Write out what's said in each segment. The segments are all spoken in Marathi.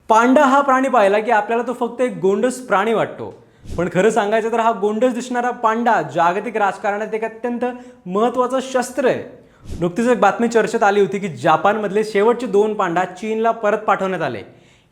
पांडा हा प्राणी पाहिला की आपल्याला तो फक्त एक गोंडस प्राणी वाटतो, पण खरं सांगायचं तर हा गोंडस दिसणारा पांडा जागतिक राजकारणात एक अत्यंत महत्त्वाचं शस्त्र आहे. नुकतीच एक बातमी चर्चेत आली होती की जापानमधले शेवटचे 2 पांडा चीनला परत पाठवण्यात आले.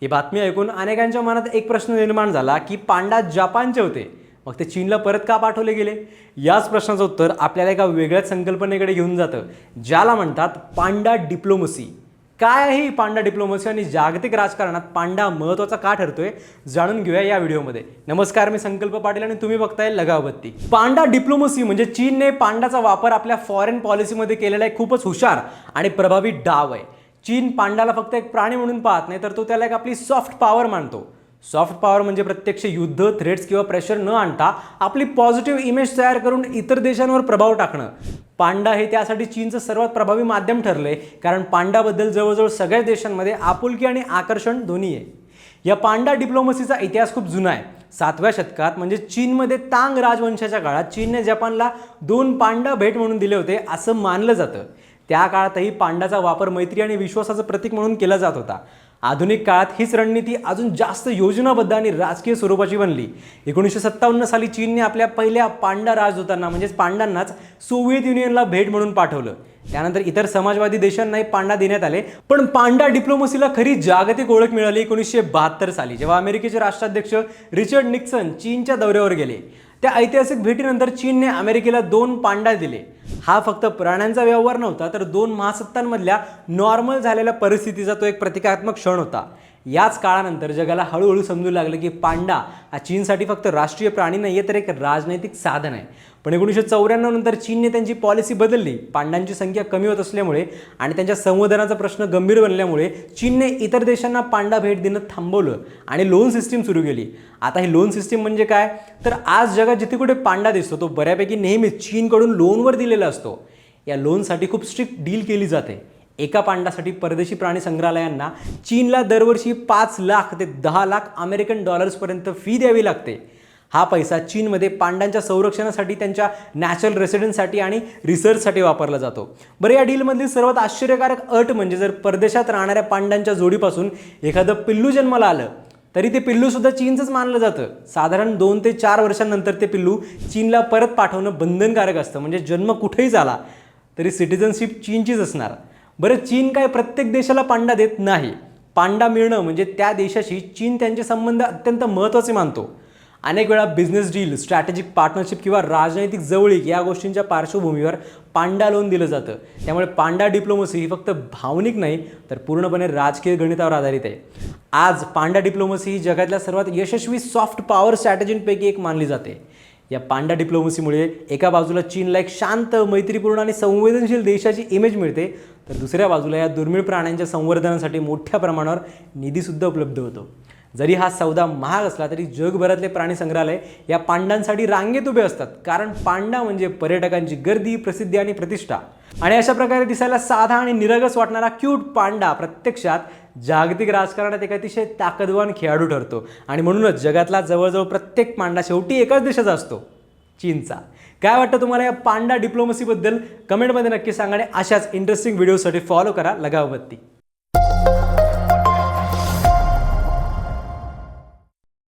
ही बातमी ऐकून अनेकांच्या मनात एक प्रश्न निर्माण झाला की पांडा जपानचे होते, मग ते चीनला परत का पाठवले गेले? याच प्रश्नाचं उत्तर आपल्याला एका वेगळ्याच संकल्पनेकडे घेऊन जातं, ज्याला म्हणतात पांडा डिप्लोमसी. काय आहे ही पांडा डिप्लोमसी आणि जागतिक राजकारणात पांडा महत्त्वाचा का ठरतोय, जाणून घेऊया या व्हिडिओमध्ये. नमस्कार, मी संकल्प पाटील आणि तुम्ही बघताय लगावबत्ती. पांडा डिप्लोमसी म्हणजे चीनने पांडाचा वापर आपल्या फॉरेन पॉलिसीमध्ये केलेला एक खूपच हुशार आणि प्रभावी डाव आहे. चीन पांडाला फक्त एक प्राणी म्हणून पाहत नाही, तर तो त्याला एक आपली सॉफ्ट पॉवर मानतो. सॉफ्ट पॉवर म्हणजे प्रत्यक्ष युद्ध, थ्रेट्स किंवा प्रेशर न आणता आपली पॉझिटिव्ह इमेज तयार करून इतर देशांवर प्रभाव टाकणं. पांडा हे त्यासाठी चीनचं सर्वात प्रभावी माध्यम ठरलंय, कारण पांडाबद्दल जवळजवळ सगळ्या देशांमध्ये आपुलकी आणि आकर्षण दोन्ही आहे. या पांडा डिप्लोमसीचा इतिहास खूप जुना आहे. 7व्या शतकात म्हणजे चीनमध्ये तांग राजवंशाच्या काळात चीनने जपानला 2 पांडा भेट म्हणून दिले होते असं मानलं जातं. त्या काळातही पांडाचा वापर मैत्री आणि विश्वासाचं प्रतीक म्हणून केला जात होता. आधुनिक काळात हीच रणनीती अजून जास्त योजनाबद्ध आणि राजकीय स्वरूपाची बनली. 1957 साली चीनने आपल्या पहिल्या पांडा राजदूतांना म्हणजेच पांडांनाच सोव्हिएत युनियनला भेट म्हणून पाठवलं. त्यानंतर इतर समाजवादी देशांनाही पांडा देण्यात आले. पण पांडा डिप्लोमसीला खरी जागतिक ओळख मिळाली 1972 साली, जेव्हा अमेरिकेचे राष्ट्राध्यक्ष रिचर्ड निक्सन चीनच्या दौऱ्यावर गेले. त्या ऐतिहासिक भेटीनंतर चीनने अमेरिकेला 2 पांडा दिले. हा फक्त प्राण्यांचा व्यवहार नव्हता, तर 2 महासत्तांमधल्या नॉर्मल झालेल्या परिस्थितीचा तो एक प्रतिकात्मक क्षण होता. याच काळानंतर जगाला हळूहळू समजू लागलं की पांडा हा चीनसाठी फक्त राष्ट्रीय प्राणी नाही आहे, तर एक राजनैतिक साधन आहे. पण 1994 नंतर चीनने त्यांची पॉलिसी बदलली. पांडांची संख्या कमी होत असल्यामुळे आणि त्यांच्या संवर्धनाचा प्रश्न गंभीर बनल्यामुळे चीनने इतर देशांना पांडा भेट देणं थांबवलं आणि लोन सिस्टीम सुरू केली. आता ही लोन सिस्टीम म्हणजे काय, तर आज जगात जिथे कुठे पांडा दिसतो तो बऱ्यापैकी नेहमीच चीनकडून लोनवर दिलेला असतो. या लोनसाठी खूप स्ट्रिक्ट डील केली जाते. एका पांडासाठी परदेशी प्राणी संग्रहालयांना चीनला दरवर्षी 5 लाख ते 10 लाख अमेरिकन डॉलर्सपर्यंत फी द्यावी लागते. हा पैसा चीनमध्ये पांडांच्या संरक्षणासाठी, त्यांच्या नॅचरल रेसिडेन्ससाठी आणि रिसर्चसाठी वापरला जातो. बरं, या डीलमधली सर्वात आश्चर्यकारक अट म्हणजे जर परदेशात राहणाऱ्या पांडांच्या जोडीपासून एखादं पिल्लू जन्माला आलं तरी ते पिल्लूसुद्धा चीनचंच मानलं जातं. साधारण 2 ते 4 वर्षांनंतर ते पिल्लू चीनला परत पाठवणं बंधनकारक असतं. म्हणजे जन्म कुठेही झाला तरी सिटिझनशिप चीनचीच असणार. बरं, चीन काय प्रत्येक देशाला पांडा देत नाही. पांडा मिळणं म्हणजे त्या देशाशी चीन त्यांचे संबंध अत्यंत महत्त्वाचे मानतो. अनेक वेळा बिझनेस डील, स्ट्रॅटेजिक पार्टनरशिप किंवा राजनैतिक जवळीक या गोष्टींच्या पार्श्वभूमीवर पांडा लोन दिलं जातं. त्यामुळे पांडा डिप्लोमसी ही फक्त भावनिक नाही, तर पूर्णपणे राजकीय गणितावर आधारित आहे. आज पांडा डिप्लोमसी ही जगातल्या सर्वात यशस्वी सॉफ्ट पॉवर स्ट्रॅटेजींपैकी एक मानली जाते. या पांडा डिप्लोमसीमुळे एका बाजूला चीनला एक शांत, मैत्रीपूर्ण आणि संवेदनशील देशाची इमेज मिळते, तर दुसऱ्या बाजूला या दुर्मिळ प्राण्यांच्या संवर्धनासाठी मोठ्या प्रमाणावर निधीसुद्धा उपलब्ध होतो. जरी हा सौदा महाग असला तरी जगभरातले प्राणी संग्रहालय या पांडांसाठी रांगेत उभे असतात, कारण पांडा म्हणजे पर्यटकांची गर्दी, प्रसिद्धी आणि प्रतिष्ठा. आणि अशा प्रकारे दिसायला साधा आणि निरागस वाटणारा क्यूट पांडा प्रत्यक्षात जागतिक राजकारणात एक अतिशय ताकदवान खेळाडू ठरतो. आणि म्हणूनच जगातला जवळजवळ प्रत्येक पांडा शेवटी एकाच देशाचा असतो, चीनचा. काय वाटतं तुम्हाला या पांडा डिप्लोमसीबद्दल? कमेंटमध्ये नक्की सांगा आणि अशाच इंटरेस्टिंग व्हिडिओसाठी फॉलो करा लगावबत्ती.